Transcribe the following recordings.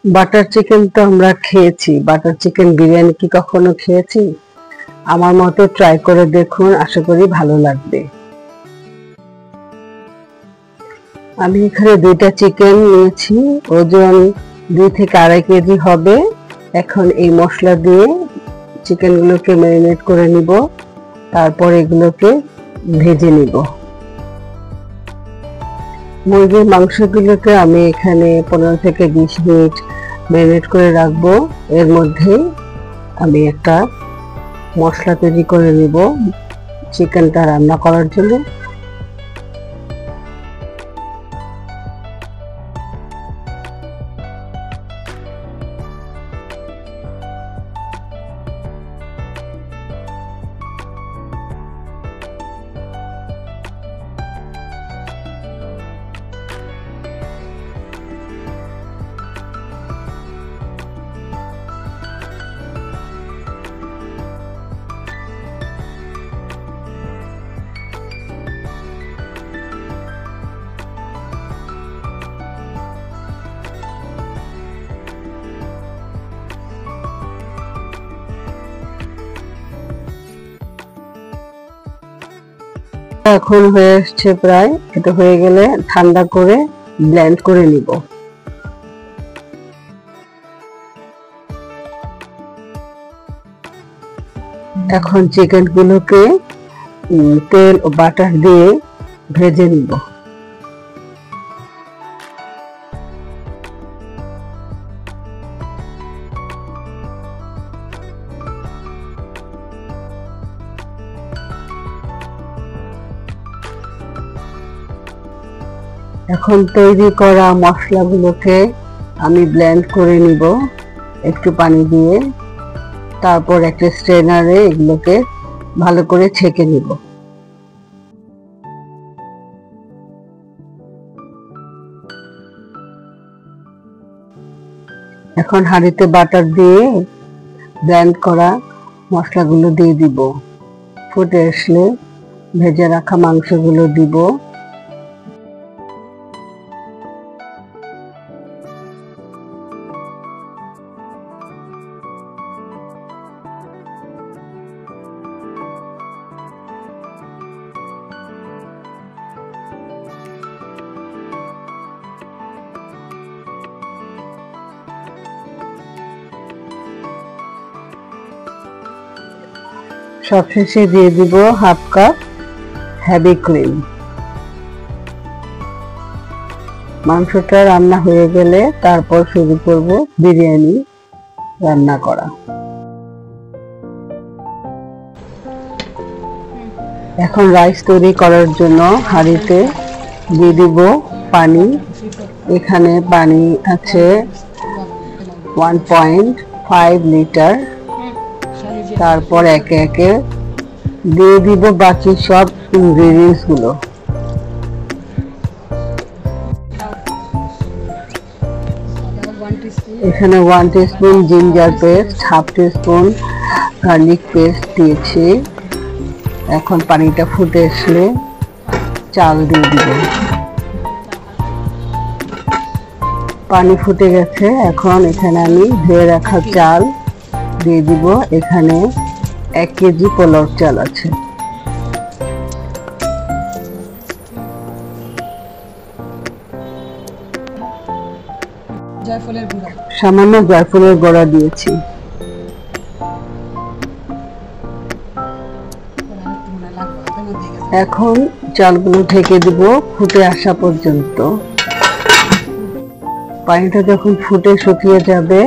Butter chicken তো আমরা খেয়েছি, বাটার চিকেন বিরিয়ানি কি কখনো খেয়েছি? আমার মতো ট্রাই করে দেখুন, আশা করি ভালো লাগবে। আমি এখানে 2টা চিকেন নিয়েছি, ওজন 2 থেকে 2.5 কেজি হবে। এখন এই মশলা দিয়ে চিকেনগুলোকে ম্যারিনেট করে নিব, তারপর এগুলোকে ভেজে নিব। মুরগির মাংসগুলোকে আমি এখানে 15 থেকে 20 মিনিট ম্যারিনেট করে রাখবো। এর মধ্যেই আমি একটা মশলা তৈরি করে নিব চিকেনটা রান্না করার জন্য। এখন হয়ে আসছে প্রায়, এটা হয়ে গেলে ঠান্ডা করে ব্লেন্ড করে নিব। এখন চিকেনগুলোকে তেল ও বাটার দিয়ে ভেজে নিব। এখন তৈরি করা মশলাগুলোকে আমি ব্লেন্ড করে নিব একটু পানি দিয়ে, তারপর একটা স্ট্রেনারে এগুলোকে ভালো করে ছেঁকে নিব। এখন হাঁড়িতে বাটার দিয়ে ব্লেন্ড করা মশলাগুলো দিয়ে দিব। ফুটে আসলে ভেজে রাখা মাংসগুলো দিব। সবশেষে দিয়ে দিব 1/2 কাপ হেভি ক্রিম। মাংসটা রান্না হয়ে গেলে তারপর শুরু করব বিরিয়ানি রান্না করা। এখন রাইস তৈরি করার জন্য হাঁড়িতে দিয়ে দিব পানি। এখানে পানি আছে 1.5 লিটার। তারপর একে একে দিয়ে দিব বাকি সব ইনগ্রেডিয়েন্টস গুলো। এখানে 1 teaspoon ginger paste, 1/2 teaspoon garlic paste দিয়েছি। এখন পানিটা ফুটে আসলে চাল দিয়ে দিব। পানি ফুটে গেছে, এখন এখানে আমি ধুয়ে রাখা চাল দিয়ে দিব। এখানে 1 কেজি পোলাও চাল আছে। সামান্য জয়ফলের গুঁড়া দিয়েছি। এখন চালগুলো ঢেকে দিব ফুটে আসা পর্যন্ত। পানিটা যখন ফুটে শুকিয়ে যাবে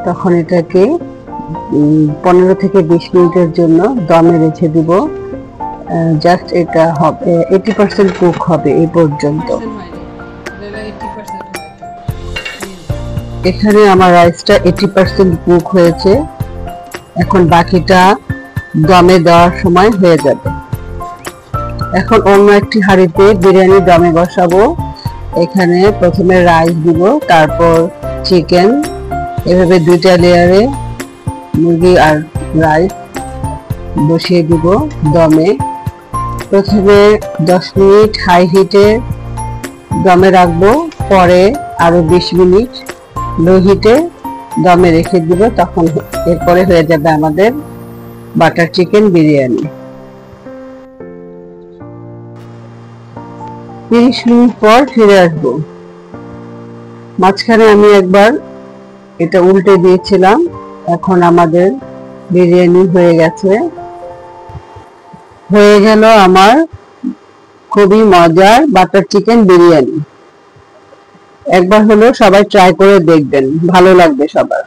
তখন এটাকে 15 থেকে 20 মিনিটের জন্য দমে রেখে দিব। জাস্ট এটা হবে 80% কুক হবে এই পর্যন্ত। এখানে আমার রাইসটা 80% কুক হয়েছে। এখন বাকিটা দমে দেওয়ার সময় হয়ে যাবে। এখন অন্য একটি হাঁড়িতে বিরিয়ানি দমে বসাবো। এখানে প্রথমে রাইস দিব, তারপর চিকেন, এভাবে 2টা লেয়ারে মুরগি আর রাইস বসিয়ে দিব দমে। প্রথমে 10 মিনিট হাই হিটে দমে রাখবো, পরে আরো 20 মিনিট লো হিটে দমে রেখে দিব, তখন এরপরে হয়ে যাবে আমাদের বাটার চিকেন বিরিয়ানি। 30 মিনিট পর ফিরে আসবো। মাঝখানে আমি একবার এটা উল্টে দিয়েছিলাম। এখন আমাদের বিরিয়ানি হয়ে গেছে। হয়ে গেল আমার খুবই মজার বাটার চিকেন বিরিয়ানি। একবার হলেও সবাই ট্রাই করে দেখবেন, ভালো লাগবে সবার।